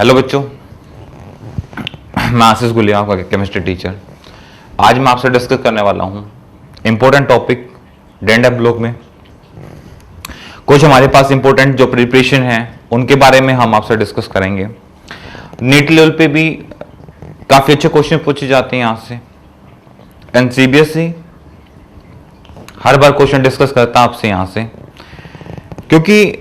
Hello बच्चों, मैं आशीष गुलिया, आपका केमिस्ट्री टीचर। आज मैं आपसे डिस्कस करने वाला हूं इंपॉर्टेंट टॉपिक डेंडेफ ब्लॉक में। कुछ हमारे पास इंपॉर्टेंट जो प्रिपरेशन है उनके बारे में हम आपसे डिस्कस करेंगे। नीट लेवल पे भी काफी अच्छे क्वेश्चन पूछे जाते हैं यहाँ से, and CBSE her bar question discuss करता है आपसे यहाँ से, क्योंकि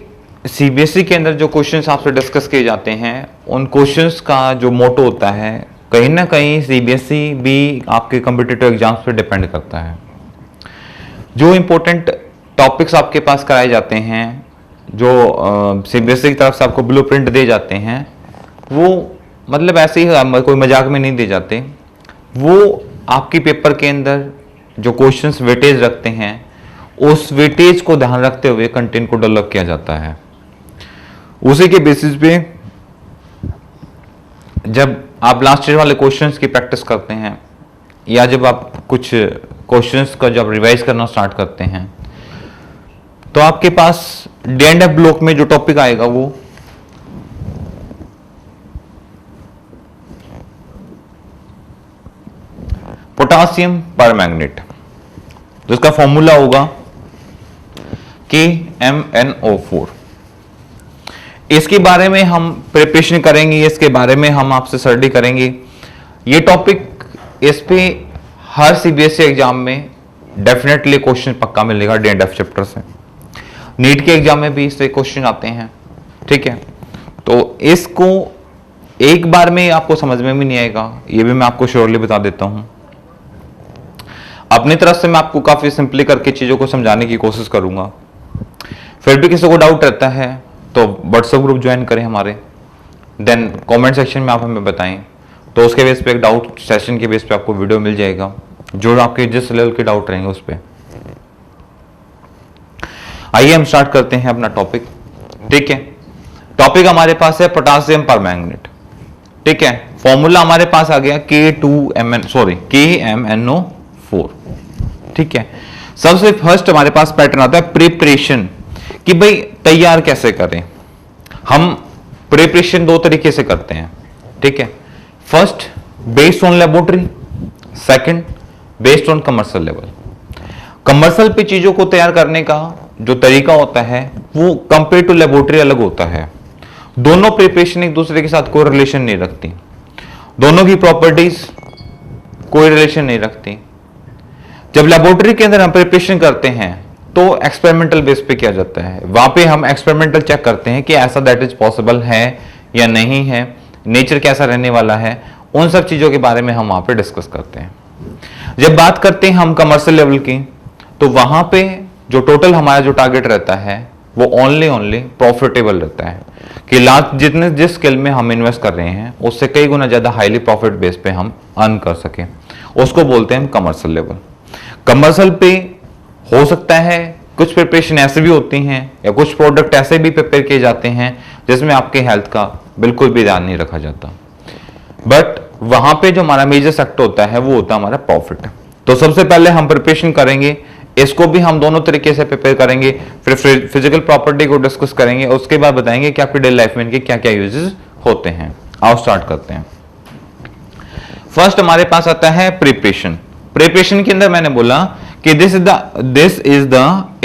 सीबीएसई के अंदर जो क्वेश्चंस आपसे डिस्कस किए जाते हैं उन क्वेश्चंस का जो मोटो होता है कहीं ना कहीं सीबीएसई भी आपके कॉम्पिटिटिव एग्जाम्स पे डिपेंड करता है। जो इंपॉर्टेंट टॉपिक्स आपके पास कराए जाते हैं, जो सीबीएसई की तरफ से आपको ब्लूप्रिंट दे जाते हैं, वो मतलब ऐसे ही कोई मजाक में नहीं दे जाते। वो आपके पेपर के अंदर जो क्वेश्चंस वेटेज रखते हैं उस वेटेज को ध्यान रखते हुए कंटेंट को डेवलप किया जाता है। उसी के बेसिस पे जब आप लास्ट ईयर वाले क्वेश्चंस की प्रैक्टिस करते हैं या जब आप कुछ क्वेश्चंस का जब रिवाइज करना स्टार्ट करते हैं तो आपके पास डेंडेफ ब्लॉक में जो टॉपिक आएगा वो पोटासियम परमैंगनेट, जिसका फॉर्मूला होगा KMnO4। इसके बारे में हम प्रिपरेशन करेंगे, इसके बारे में हम आपसे स्टडी करेंगे। ये टॉपिक इस पे हर सीबीएसई एग्जाम में डेफिनेटली क्वेश्चन पक्का मिलेगा डेंडेफ चैप्टर से। नीट के एग्जाम में भी इससे क्वेश्चन आते हैं, ठीक है। तो इसको एक बार में आपको समझ में भी नहीं आएगा, ये भी मैं आपको श्योरली बता देता हूं। अपनी तरफ से मैं आपको काफी सिंपली करके चीजों को समझाने की कोशिश करूंगा। फिर भी किसी को डाउट रहता है तो व्हाट्सएप ग्रुप ज्वाइन करें हमारे, देन कमेंट सेक्शन में आप हमें बताएं, तो उसके बेस पे एक डाउट सेशन के बेस पे आपको वीडियो मिल जाएगा जो आपके जिस लेवल के डाउट रहेंगे उस पे। आइए हम स्टार्ट करते हैं अपना टॉपिक, ठीक है। टॉपिक हमारे पास है पोटासियम परमैंगनेट, ठीक है। फॉर्मूला हमारे पास आ गया KMnO4, ठीक है। सबसे फर्स्ट हमारे पास पैटर्न आता है प्रिपरेशन, कि भाई तैयार कैसे करें। हम प्रिपरेशन दो तरीके से करते हैं, ठीक है। First based on laboratory, second based on commercial level. Commercial पे चीजों को तैयार करने का जो तरीका होता है वो कंपेयर टू लेबोरेटरी अलग होता है। दोनों प्रिपरेशन एक दूसरे के साथ कोई रिलेशन नहीं रखती, दोनों की प्रॉपर्टीज कोई रिलेशन नहीं रखती। जब लेबोरेटरी के अंदर हम प्रिपरेशन करते हैं तो एक्सपेरिमेंटल बेस पे किया जाता है। वहां पे हम एक्सपेरिमेंटल चेक करते हैं कि ऐसा दैट इज पॉसिबल है या नहीं है, नेचर कैसा रहने वाला है, उन सब चीजों के बारे में हम वहां पे डिस्कस करते हैं। जब बात करते हैं हम कमर्शियल लेवल की, तो वहां पे जो टोटल हमारा जो टारगेट रहता है वो ओनली प्रॉफिटेबल रहता है, कि लास्ट जितने जिस स्किल में हम इन्वेस्ट कर रहे हैं उससे कई गुना ज्यादा हाईली प्रॉफिट बेस पे हम अर्न कर सके, उसको बोलते हैं कमर्शियल लेवल। कमर्शियल पे हो सकता है कुछ प्रिपरेशन ऐसे भी होती हैं या कुछ प्रोडक्ट ऐसे भी प्रिपेयर किए जाते हैं जिसमें आपके हेल्थ का बिल्कुल भी ध्यान नहीं रखा जाता, बट वहां पे जो हमारा मेजर सेक्टर होता है वो होता है हमारा प्रॉफिट। तो सबसे पहले हम प्रिपरेशन करेंगे, इसको भी हम दोनों तरीके से प्रिपेयर करेंगे, फिर फिजिकल प्रॉपर्टी को डिस्कस करेंगे, उसके बाद बताएंगे कि आपकी डेली लाइफ में इनके क्या क्या यूजेस होते हैं। आओ स्टार्ट करते हैं। फर्स्ट हमारे पास आता है प्रिपरेशन। प्रिपरेशन के अंदर मैंने बोला कि this is the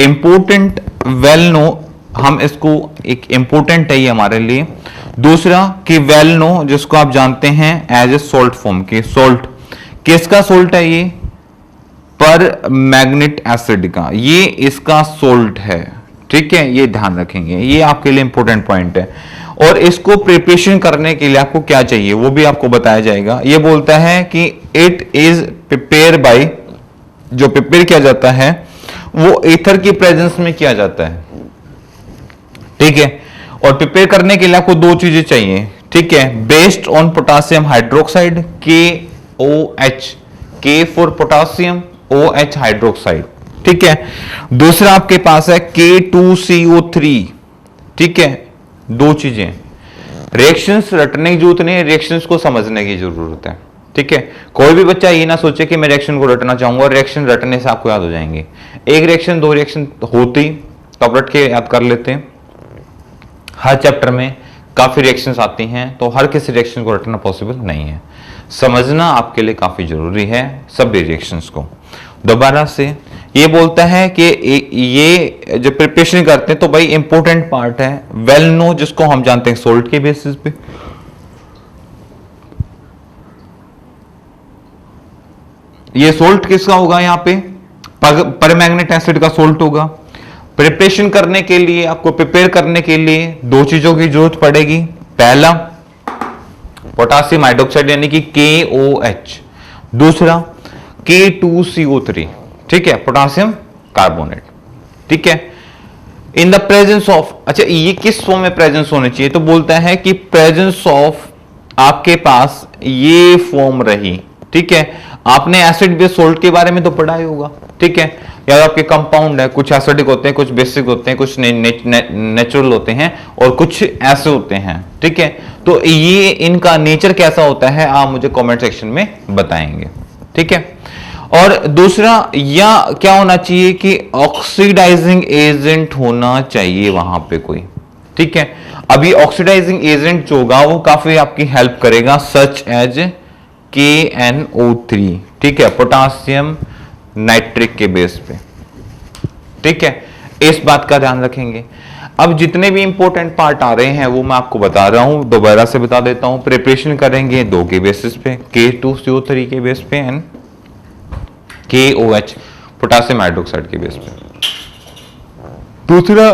important well no, हम इसको एक इंपोर्टेंट है ये हमारे लिए। दूसरा कि वेल नो, जिसको आप जानते हैं एज ए सोल्ट फॉर्म के। सोल्ट किसका सोल्ट है? ये पर मैग्नेट एसिड का, ये इसका सोल्ट है, ठीक है। ये ध्यान रखेंगे, ये आपके लिए इंपॉर्टेंट पॉइंट है। और इसको प्रिपरेशन करने के लिए आपको क्या चाहिए वो भी आपको बताया जाएगा। ये बोलता है कि इट इज प्रिपेयर बाय, जो प्रिपेयर किया जाता है वो ईथर की प्रेजेंस में किया जाता है, ठीक है। और प्रिपेयर करने के लिए आपको दो चीजें चाहिए, ठीक है। Based on potassium hydroxide KOH, K for potassium, OH hydroxide, ठीक है। दूसरा आपके पास है K2CO3, ठीक है। दो चीजें, रिएक्शंस रटने की जरूरत नहीं है, रिएक्शंस को समझने की जरूरत है, ठीक है। कोई भी बच्चा ये ना सोचे कि मैं रिएक्शन को रटना चाहूंगा, रिएक्शन रटने से आपको याद हो जाएंगे। एक रिएक्शन दो रिएक्शन होती तो आप रट के याद कर लेते हैं। हर चैप्टर में काफी रिएक्शंस आती हैं, तो हर किसी रिएक्शन को रटना पॉसिबल नहीं है। समझना आपके लिए काफी जरूरी है सभी रिएक्शंस को। दोबारा से ये बोलता है कि ये जो प्रिपरेशन करते हैं तो भाई इंपॉर्टेंट पार्ट है, वेल नो, जिसको हम जानते हैं सोल्ट के बेसिस पे। ये सोल्ट किसका होगा? यहां पे परमैंगनेट एसिड का सोल्ट होगा। प्रिपरेशन करने के लिए, आपको प्रिपेयर करने के लिए दो चीजों की जरूरत पड़ेगी। पहला पोटासियम हाइड्रोक्साइड यानी कि KOH, दूसरा K2CO3, ठीक है, पोटासियम कार्बोनेट, ठीक है, इन द प्रेजेंस ऑफ। अच्छा, ये किस फॉर्म में प्रेजेंस होनी चाहिए? तो बोलता है कि प्रेजेंस ऑफ आपके पास ये फॉर्म रही, ठीक है। आपने एसिड बेस सोल्ट के बारे में तो पढ़ा ही होगा, ठीक है, या आपके कंपाउंड है, कुछ एसिडिक होते हैं, कुछ बेसिक होते हैं, कुछ नेचुरल होते हैं और कुछ ऐसे होते हैं, ठीक है। तो ये इनका नेचर कैसा होता है आप मुझे कमेंट सेक्शन में बताएंगे, ठीक है। और दूसरा, या क्या होना चाहिए कि ऑक्सीडाइजिंग एजेंट होना चाहिए वहां पे कोई, ठीक है। अभी ऑक्सीडाइजिंग एजेंट जो होगा वो काफी आपकी हेल्प करेगा, सच एज KNO3, ठीक है, पोटासियम नाइट्रिक के बेस पे, ठीक है। इस बात का ध्यान रखेंगे। अब जितने भी इंपॉर्टेंट पार्ट आ रहे हैं वो मैं आपको बता रहा हूं, दोबारा से बता देता हूं। प्रिपरेशन करेंगे दो के बेसिस पे, K2CO3 के बेस पे एंड KOH पोटासियम हाइड्रोक्साइड के बेस पे। दूसरा,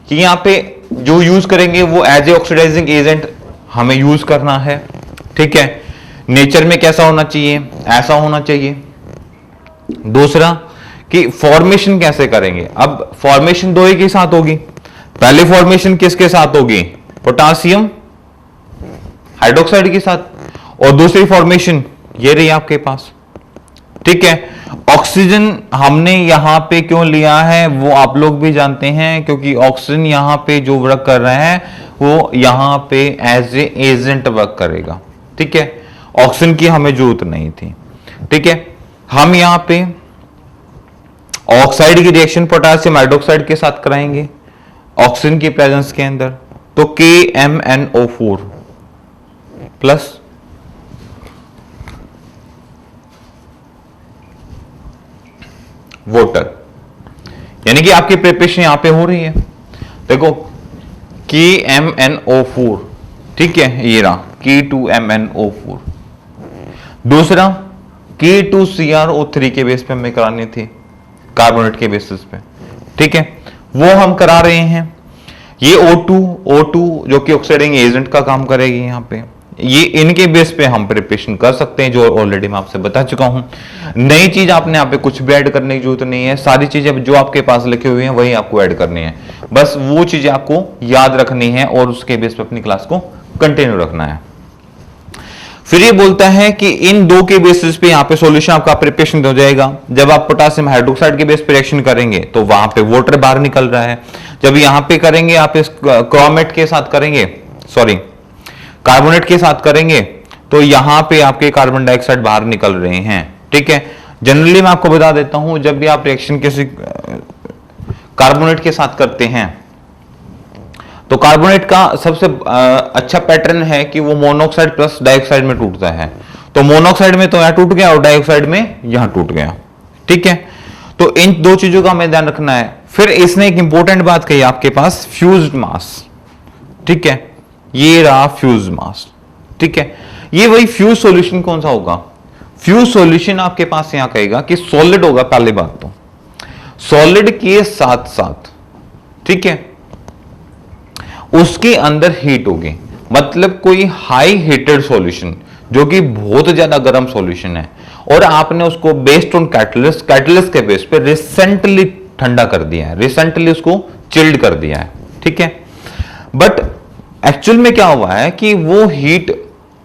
कि यहां पे जो यूज करेंगे वो एज ए ऑक्सीडाइजिंग एजेंट हमें यूज करना है, ठीक है। नेचर में कैसा होना चाहिए? ऐसा होना चाहिए। दूसरा कि फॉर्मेशन कैसे करेंगे? अब फॉर्मेशन दो ही के साथ होगी। पहले फॉर्मेशन किसके साथ होगी? पोटासियम हाइड्रोक्साइड के साथ, और दूसरी फॉर्मेशन ये रही आपके पास, ठीक है। ऑक्सीजन हमने यहां पे क्यों लिया है वो आप लोग भी जानते हैं, क्योंकि ऑक्सीजन यहां पे जो वर्क कर रहा है वो यहां पे एज ए एजेंट वर्क करेगा, ठीक है। ऑक्सीजन की हमें जरूरत नहीं थी, ठीक है। हम यहां पे ऑक्साइड की रिएक्शन पोटासियम हाइड्रोक्साइड के साथ कराएंगे ऑक्सीजन की प्रेजेंस के अंदर, तो KMnO4 प्लस वाटर, यानी कि आपकी प्रिपरेशन यहां पे हो रही है। देखो KMnO4, ठीक है, ये रहा K2MnO4। दूसरा K2CrO3 के बेस पे हमें करानी थी, कार्बोनेट के बेसिस पे, ठीक है, वो हम करा रहे हैं। ये O2 जो कि ऑक्सीडाइजिंग एजेंट का काम करेगी यहां पे, ये इनके बेस पे हम प्रिपरेशन कर सकते हैं, जो ऑलरेडी मैं आपसे बता चुका हूं। नई चीज आपने यहाँ पे कुछ भी ऐड करने की जरूरत नहीं है, सारी चीजें जो आपके पास लिखी हुई हैं वही आपको ऐड करनी है, बस वो चीजें आपको याद रखनी है और उसके बेस पे अपनी क्लास को कंटिन्यू रखना है। फिर ये बोलता है कि इन दो के बेसिस पे यहाँ पे सॉल्यूशन आपका प्रिपरेशन हो जाएगा। जब आप पोटासियम हाइड्रोक्साइड के बेस पे रिएक्शन करेंगे तो वहां पे वाटर बाहर निकल रहा है, जब यहाँ पे करेंगे आप इस क्रोमेट के साथ करेंगे, सॉरी कार्बोनेट के साथ करेंगे, तो यहां पे आपके कार्बन डाइऑक्साइड बाहर निकल रहे हैं, ठीक है। जनरली मैं आपको बता देता हूं, जब भी आप रिएक्शन किसी कार्बोनेट के साथ करते हैं तो कार्बोनेट का सबसे अच्छा पैटर्न है कि वो मोनोऑक्साइड प्लस डाइऑक्साइड में टूटता है। तो मोनोऑक्साइड में तो यहां टूट गया और डाइऑक्साइड में यहां टूट गया, ठीक है। तो इन दो चीजों का हमें ध्यान रखना है। फिर इसने एक इंपॉर्टेंट बात कही आपके पास, फ्यूज्ड मास, ठीक है, ये रहा फ्यूज मास, ठीक है। ये वही फ्यूज सॉल्यूशन कौन सा होगा? फ्यूज सॉल्यूशन आपके पास यहां कहेगा कि सॉलिड होगा, पहली बात तो सॉलिड के साथ साथ, ठीक है, उसके अंदर हीट होगी, मतलब कोई हाई हीटेड सॉल्यूशन जो कि बहुत ज्यादा गर्म सॉल्यूशन है, और आपने उसको बेस्ड ऑन कैटलिस्ट के बेस पे रिसेंटली ठंडा कर दिया है, रिसेंटली उसको चिल्ड कर दिया है, ठीक है। बट एक्चुअल में क्या हुआ है कि वो हीट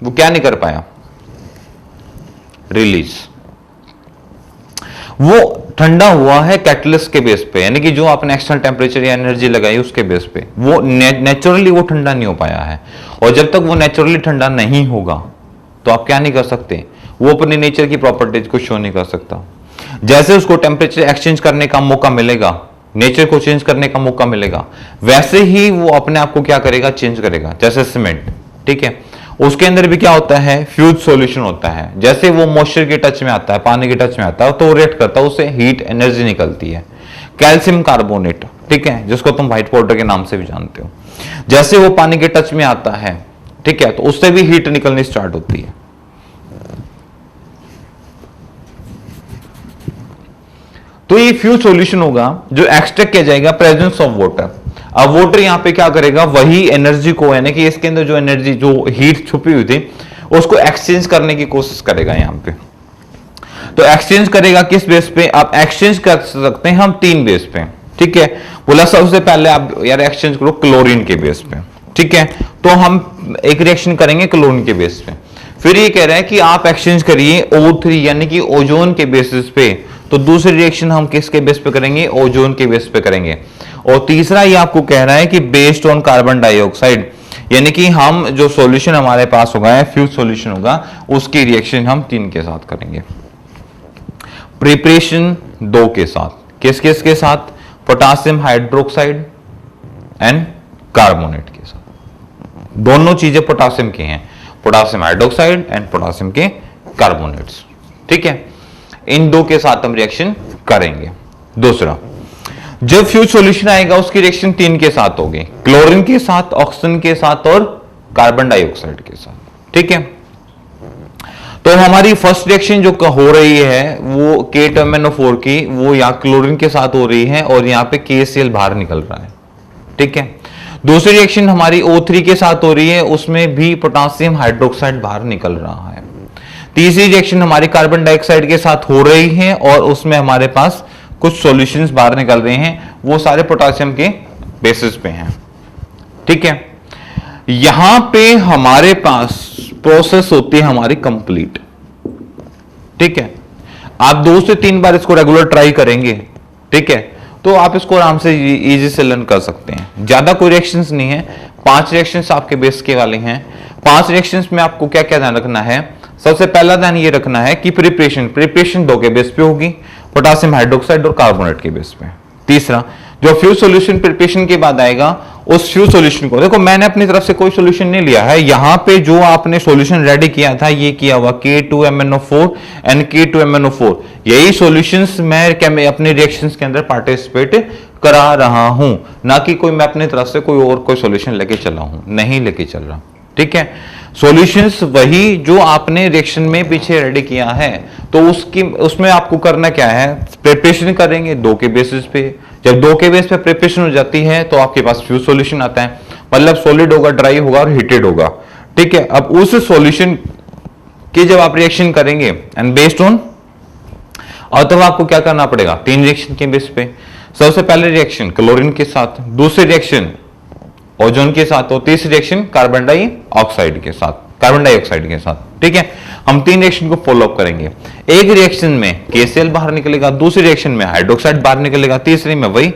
वो क्या नहीं कर पाया, रिलीज। वो ठंडा हुआ है कैटलिस्ट के बेस पे, यानी कि जो आपने एक्सटर्नल टेम्परेचर या एनर्जी लगाई उसके बेस पे, वो नेचुरली वो ठंडा नहीं हो पाया है। और जब तक वो नेचुरली ठंडा नहीं होगा तो आप क्या नहीं कर सकते, वो अपनी नेचर की प्रॉपर्टीज को शो नहीं कर सकता। जैसे उसको टेम्परेचर एक्सचेंज करने का मौका मिलेगा नेचर को चेंज करने का मौका मिलेगा, वैसे ही वो अपने आप को क्या करेगा, चेंज करेगा। जैसे सीमेंट, ठीक है, उसके अंदर भी क्या होता है, फ्यूज सॉल्यूशन होता है। जैसे वो मॉइस्चर के टच में आता है, पानी के टच में आता है, तो वो रिएक्ट करता है, उससे हीट एनर्जी निकलती है। कैल्शियम कार्बोनेट, ठीक है, जिसको तुम व्हाइट पाउडर के नाम से भी जानते हो, जैसे वो पानी के टच में आता है, ठीक है, तो उससे भी हीट निकलनी स्टार्ट होती है। तो ये फ्यूज सॉल्यूशन होगा जो एक्सट्रैक्ट किया जाएगा प्रेजेंस ऑफ वाटर। अब वाटर यहां पे क्या करेगा, वही एनर्जी को, यानी कि इसके अंदर जो एनर्जी, जो हीट छुपी हुई थी, उसको एक्सचेंज करने की कोशिश करेगा यहां पे। तो एक्सचेंज करेगा किस बेस पे, आप एक्सचेंज कर सकते हैं हम 3 बेस पे, ठीक है। बोला सबसे पहले आप यार एक्सचेंज करो क्लोरीन के बेस पे, ठीक है, तो हम एक रिएक्शन करेंगे क्लोरीन के बेस पे। फिर ये कह रहा है कि आप एक्सचेंज करिए O3 यानी कि ओजोन के बेसिस पे, तो दूसरी रिएक्शन हम किसके बेस पे करेंगे, ओजोन के बेस पे करेंगे। और तीसरा ये आपको कह रहा है कि बेस्ड ऑन कार्बन डाइऑक्साइड, यानी कि हम जो सॉल्यूशन हमारे पास होगा, फ्यूज सॉल्यूशन होगा, उसकी रिएक्शन हम 3 के साथ करेंगे। प्रिपरेशन 2 के साथ, किस किस के साथ, पोटासियम हाइड्रोक्साइड एंड कार्बोनेट के साथ। दोनों चीजें पोटासियम की हैं, पोटासियम हाइड्रोक्साइड एंड पोटासियम के कार्बोनेट्स, ठीक है। इन 2 के साथ हम रिएक्शन करेंगे। दूसरा, जब फ्यूज सॉल्यूशन आएगा उसकी रिएक्शन 3 के साथ होगी, क्लोरीन के साथ, ऑक्सीजन के साथ और कार्बन डाइऑक्साइड के साथ, ठीक है। तो हमारी फर्स्ट रिएक्शन जो हो रही है वो K2MnO4 की, वो यहाँ क्लोरीन के साथ हो रही है और यहाँ पे KCl बाहर निकल रहा है, ठीक है। दूसरी रिएक्शन हमारी O3 के साथ हो रही है, उसमें भी पोटासियम हाइड्रोक्साइड बाहर निकल रहा है। तीसरी रिएक्शन हमारी कार्बन डाइऑक्साइड के साथ हो रही है और उसमें हमारे पास कुछ सॉल्यूशंस बाहर निकल रहे हैं, वो सारे पोटासियम के बेसिस पे हैं, ठीक है। यहां पे हमारे पास प्रोसेस होती है हमारी कंप्लीट, ठीक है। आप 2 से 3 बार इसको रेगुलर ट्राई करेंगे, ठीक है, तो आप इसको आराम से इजी से लर्न कर सकते हैं। ज्यादा कोई रिएक्शंस नहीं है, 5 रिएक्शंस आपके बेस के वाले हैं। 5 रिएक्शंस में आपको क्या क्या ध्यान रखना है, सबसे पहला ध्यान ये रखना है कि प्रिपरेशन 2 के बेस पे होगी, पोटासियम हाइड्रोक्साइड और कार्बोनेट के बेस पे। तीसरा, जो फ्यूज सॉल्यूशन प्रिपरेशन के बाद आएगा, उस फ्यूज सॉल्यूशन को, देखो मैंने अपनी तरफ से कोई सॉल्यूशन नहीं लिया है, यहां पे जो आपने सॉल्यूशन रेडी किया था ये किया हुआ K2MnO4 एंड K2MnO4, यही सॉल्यूशंस मैं अपने रिएक्शंस के अंदर पार्टिसिपेट करा रहा हूं, ना कि कोई मैं अपनी तरफ से कोई सॉल्यूशन लेके चला हूं, नहीं लेके चल रहा, ठीक है। सॉल्यूशंस वही जो आपने रिएक्शन में पीछे रेडी किया है, तो उसमें आपको करना क्या है, प्रिपरेशन करेंगे 2 के बेसिस पे। जब 2 के बेस पे प्रिपरेशन हो जाती है तो आपके पास फ्यूज सॉल्यूशन आता है, मतलब सॉलिड होगा, ड्राई होगा और हीटेड होगा, ठीक है। अब उस सॉल्यूशन की जब आप रिएक्शन करेंगे एंड बेस्ड ऑन, और तब आपको क्या करना पड़ेगा, 3 रिएक्शन के बेस पे। सबसे पहले रिएक्शन क्लोरीन के साथ, दूसरी रिएक्शन ओजोन के साथ और तीसरी रिएक्शन कार्बन डाइऑक्साइड के साथ, ठीक है। हम 3 रिएक्शन को फॉलो अप करेंगे। एक रिएक्शन में KCl बाहर निकलेगा, दूसरी रिएक्शन में हाइड्रोक्साइड बाहर निकलेगा, तीसरी में वही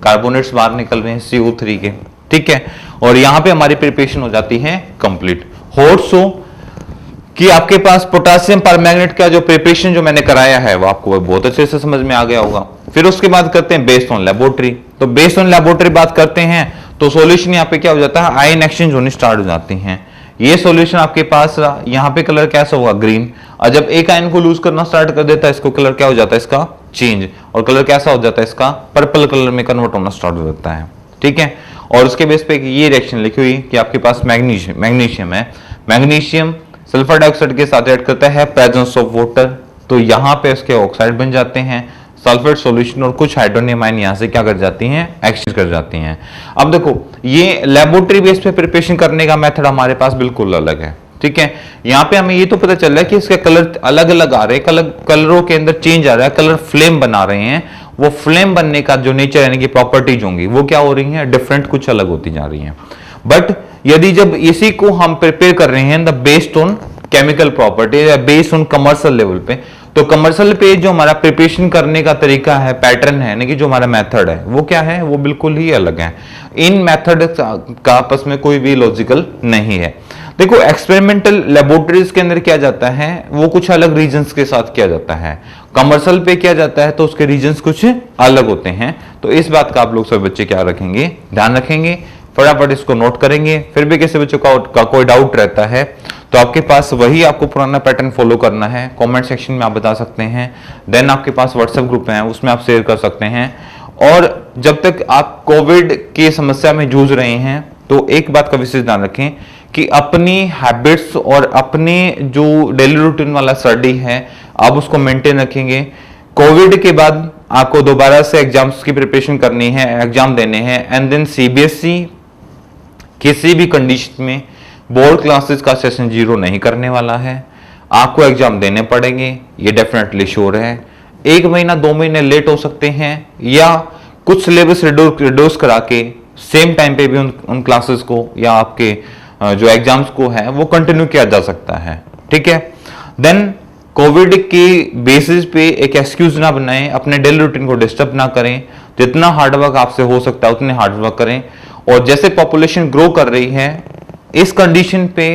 कार्बोनेट्स बाहर निकल रहे हैं CO3 के, ठीक है। और यहां पे हमारी प्रिपरेशन हो जाती है कंप्लीट। होप सो कि आपके पास पोटासियम परमैंगनेट का जो प्रिपरेशन जो मैंने कराया है वो आपको बहुत अच्छे से समझ में आ गया होगा। फिर उसके बाद करते हैं बेस्ड ऑन लेबोरेटरी। तो बेस्ड ऑन लेबोरेटरी बात करते हैं तो सॉल्यूशन यहाँ पे क्या हो जाता है, आयन एक्सचेंज होनी स्टार्ट हो जाती हैं। ये सॉल्यूशन आपके पास यहाँ पे कलर कैसा होगा, ग्रीन, और जब एक आयन को लूज करना स्टार्ट कर देता है इसको कलर क्या हो जाता है, इसका चेंज, और कलर कैसा हो जाता है, इसका पर्पल कलर में कन्वर्ट होना स्टार्ट हो जाता है, ठीक है। और उसके बेस पे ये रिएक्शन लिखी हुई कि आपके पास मैग्नीशियम है, मैग्नीशियम सल्फर डाइऑक्साइड के साथ ऐड करता है प्रेजेंस ऑफ वाटर, तो यहाँ पे इसके ऑक्साइड बन जाते हैं, सल्फेट सॉल्यूशन और कुछ हाइड्रोनियम आयन यहां से क्या कर जाती हैं, एक्सचेंज कर जाती हैं। अब देखो ये लेबोरेटरी बेस पे प्रिपरेशन करने का मेथड हमारे पास बिल्कुल अलग है, ठीक है। यहाँ पे हमें ये तो पता चल रहा है कि इसके कलर अलग अलग आ रहे हैं, कलरों के अंदर चेंज आ रहा है, कलर फ्लेम बना रहे हैं। वो फ्लेम बनने का जो नेचर यानी कि प्रॉपर्टीज होंगी वो क्या हो रही है, डिफरेंट, कुछ अलग होती जा रही है। बट यदि जब इसी को हम प्रिपेयर कर रहे हैं the based on chemical property या बेस्ड ऑन कमर्शियल लेवल पे, तो कमर्शियल पे जो हमारा प्रिपरेशन करने का तरीका है, पैटर्न है, यानी कि जो हमारा मेथड है वो क्या है, वो बिल्कुल ही अलग है। इन मेथड का आपस में कोई भी लॉजिकल नहीं है। देखो एक्सपेरिमेंटल लेबोरेटरीज के अंदर किया जाता है वो कुछ अलग रीजंस के साथ किया जाता है, कमर्शियल पे किया जाता है तो उसके रीजंस कुछ अलग होते हैं। तो इस बात का आप लोग सब बच्चे क्या रखेंगे, ध्यान रखेंगे, फटाफट इसको नोट करेंगे। फिर भी किसी बच्चों का कोई डाउट रहता है तो आपके पास वही आपको पुराना पैटर्न फॉलो करना है, कमेंट सेक्शन में आप बता सकते हैं। देन आपके पास व्हाट्सएप ग्रुप है उसमें आप शेयर कर सकते हैं। और जब तक आप कोविड की समस्या में जूझ रहे हैं तो एक बात का विशेष ध्यान रखें कि अपनी हैबिट्स और अपने जो डेली रूटीन वाला स्टडी है आप उसको मेंटेन रखेंगे। कोविड के बाद आपको दोबारा से एग्जाम्स की प्रिपरेशन करनी है, एग्जाम देने हैं, एंड देन सीबीएसई किसी भी कंडीशन में बोर्ड क्लासेस का सेशन 0 नहीं करने वाला है, आपको एग्जाम देने पड़ेंगे, ये डेफिनेटली श्योर है। 1 महीना 2 महीने लेट हो सकते हैं या कुछ सिलेबस रिड्यूस करा के सेम टाइम पे भी उन क्लासेस को या आपके जो एग्जाम्स को है वो कंटिन्यू किया जा सकता है, ठीक है। देन कोविड के बेसिस पे एक एक्सक्यूज ना बनाएं, अपने डेली रूटीन को डिस्टर्ब ना करें, जितना हार्डवर्क आपसे हो सकता है उतने हार्डवर्क करें। और जैसे पॉपुलेशन ग्रो कर रही है इस कंडीशन पे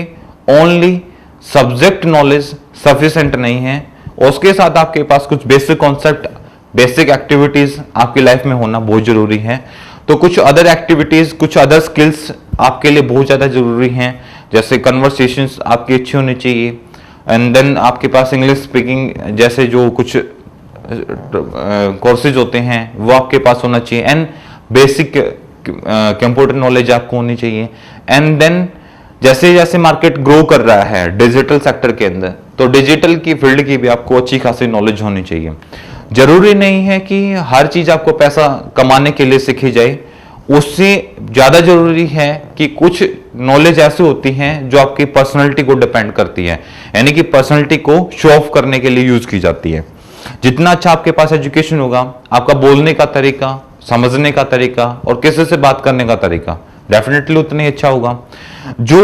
ओनली सब्जेक्ट नॉलेज सफिशिएंट नहीं है, और उसके साथ आपके पास कुछ बेसिक कॉन्सेप्ट, बेसिक एक्टिविटीज आपकी लाइफ में होना बहुत जरूरी है। तो कुछ अदर एक्टिविटीज, कुछ अदर स्किल्स आपके लिए बहुत ज्यादा जरूरी हैं, जैसे कन्वर्सेशंस आपकी अच्छी होनी चाहिए, एंड देन आपके पास इंग्लिश स्पीकिंग जैसे जो कुछ कोर्सेज होते हैं वो आपके पास होना चाहिए, एंड बेसिक कंप्यूटर नॉलेज आपको होनी चाहिए। एंड देन जैसे जैसे मार्केट ग्रो कर रहा है डिजिटल सेक्टर के अंदर, तो डिजिटल की फील्ड की भी आपको अच्छी खासी नॉलेज होनी चाहिए। जरूरी नहीं है कि हर चीज आपको पैसा कमाने के लिए सीखी जाए, उससे ज्यादा जरूरी है कि कुछ नॉलेज ऐसी होती हैं जो आपकी पर्सनैलिटी को डिपेंड करती है, यानी कि पर्सनैलिटी को शो ऑफ करने के लिए यूज की जाती है। जितना अच्छा आपके पास एजुकेशन होगा, आपका बोलने का तरीका, समझने का तरीका और किसी से बात करने का तरीका डेफिनेटली उतना ही अच्छा होगा। जो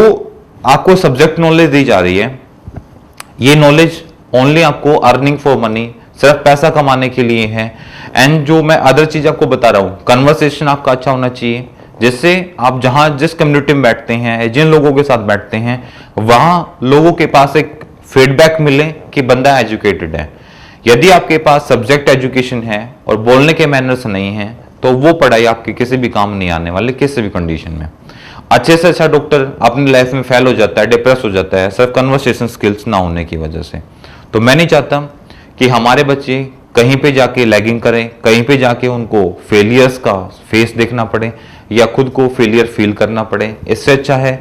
आपको सब्जेक्ट नॉलेज दी जा रही है ये नॉलेज ओनली आपको अर्निंग फॉर मनी, सिर्फ पैसा कमाने के लिए है। एंड जो मैं अदर चीज आपको बता रहा हूं, कन्वर्सेशन आपका अच्छा होना चाहिए, जिससे आप जहां जिस कम्युनिटी में बैठते हैं, जिन लोगों के साथ बैठते हैं, वहां लोगों के पास एक फीडबैक मिले कि बंदा एजुकेटेड है। यदि आपके पास सब्जेक्ट एजुकेशन है और बोलने के मैनर्स नहीं है तो वो पढ़ाई आपके किसी भी काम नहीं आने वाली, किसी भी कंडीशन में। अच्छे से अच्छा डॉक्टर अपनी लाइफ में फेल हो जाता है, डिप्रेस हो जाता है, सिर्फ कन्वर्सेशन स्किल्स ना होने की वजह से। तो मैं नहीं चाहता कि हमारे बच्चे कहीं पे जाके लैगिंग करें, कहीं पे जाके उनको फेलियर्स का फेस देखना पड़े या खुद को फेलियर फील करना पड़े। इससे अच्छा है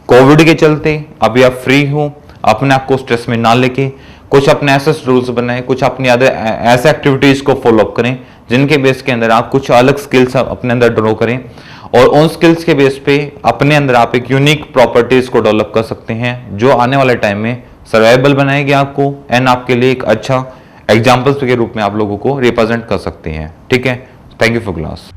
कोविड के चलते अभी आप फ्री हो, अपने आप को स्ट्रेस में ना लेके कुछ अपने ऐसे रूल्स बनाएं, कुछ अपनी अदर ऐसे एक्टिविटीज को फॉलो अप करें जिनके बेस के अंदर आप कुछ अलग स्किल्स अपने अंदर ड्रॉ करें, और उन स्किल्स के बेस पे अपने अंदर आप एक यूनिक प्रॉपर्टीज को डेवलप कर सकते हैं जो आने वाले टाइम में सर्वाइवल बनाएगी आपको, एंड आपके लिए एक अच्छा एग्जाम्पल्स के रूप में आप लोगों को रिप्रेजेंट कर सकते हैं। ठीक है, थैंक यू फॉर क्लास।